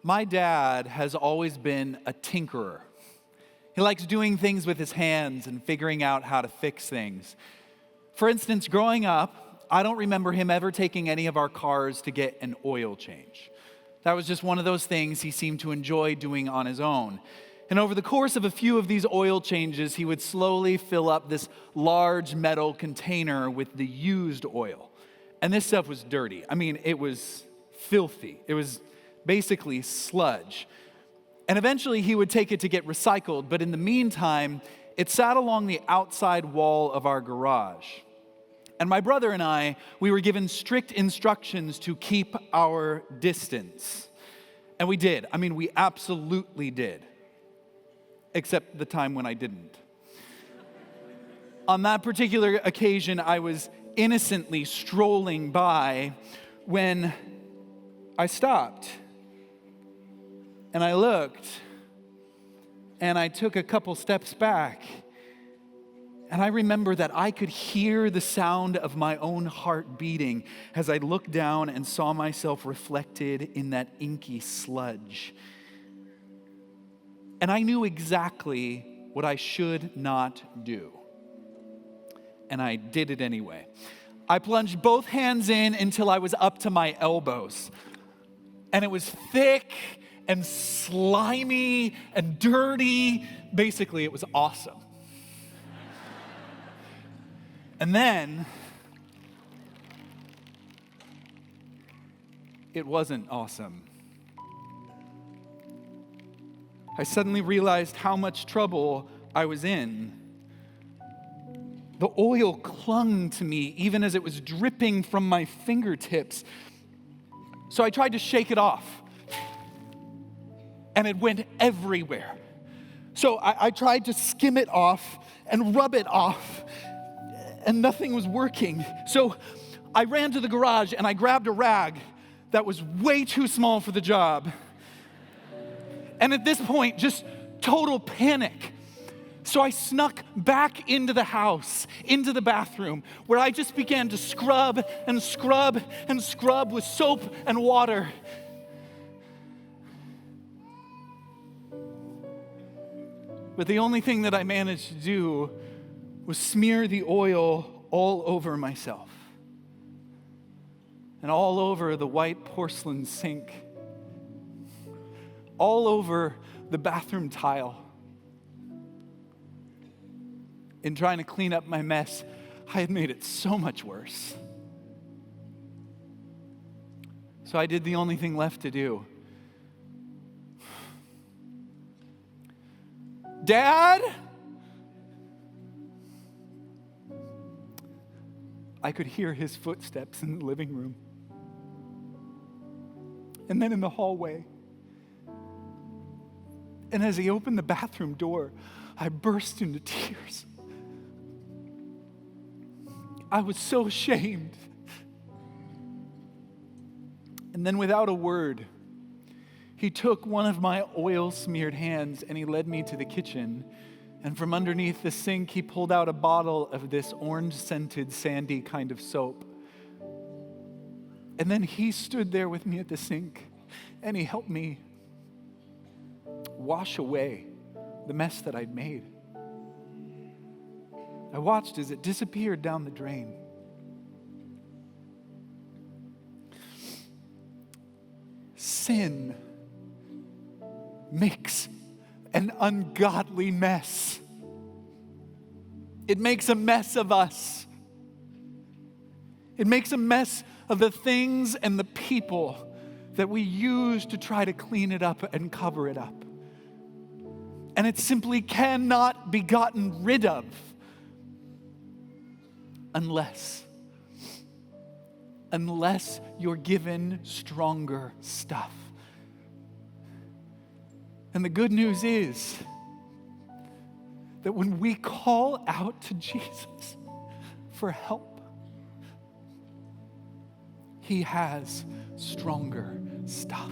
My dad has always been a tinkerer. He likes doing things with his hands and figuring out how to fix things. For instance, growing up, I don't remember him ever taking any of our cars to get an oil change. That was just one of those things he seemed to enjoy doing on his own. And over the course of a few of these oil changes, he would slowly fill up this large metal container with the used oil. And this stuff was dirty. I mean, it was filthy. It was basically sludge. And eventually he would take it to get recycled, but in the meantime, it sat along the outside wall of our garage. And my brother and I, we were given strict instructions to keep our distance. And we did. I mean, we absolutely did. Except the time when I didn't. On that particular occasion, I was innocently strolling by when I stopped. And I looked, and I took a couple steps back, and I remember that I could hear the sound of my own heart beating as I looked down and saw myself reflected in that inky sludge. And I knew exactly what I should not do. And I did it anyway. I plunged both hands in until I was up to my elbows. And it was thick and slimy and dirty. Basically, it was awesome. And then, it wasn't awesome. I suddenly realized how much trouble I was in. The oil clung to me even as it was dripping from my fingertips. So I tried to shake it off. And it went everywhere. So I tried to skim it off and rub it off, and nothing was working. So I ran to the garage and I grabbed a rag that was way too small for the job. And at this point, just total panic. So I snuck back into the house, into the bathroom, where I just began to scrub and scrub and scrub with soap and water. But the only thing that I managed to do was smear the oil all over myself and all over the white porcelain sink, all over the bathroom tile. In trying to clean up my mess, I had made it so much worse. So I did the only thing left to do. Dad? I could hear his footsteps in the living room. And then in the hallway. And as he opened the bathroom door, I burst into tears. I was so ashamed. And then without a word, he took one of my oil-smeared hands and he led me to the kitchen. And from underneath the sink, he pulled out a bottle of this orange-scented, sandy kind of soap. And then he stood there with me at the sink and he helped me wash away the mess that I'd made. I watched as it disappeared down the drain. Sin makes an ungodly mess. It makes a mess of us. It makes a mess of the things and the people that we use to try to clean it up and cover it up. And it simply cannot be gotten rid of unless you're given stronger stuff. And the good news is that when we call out to Jesus for help, He has stronger stuff.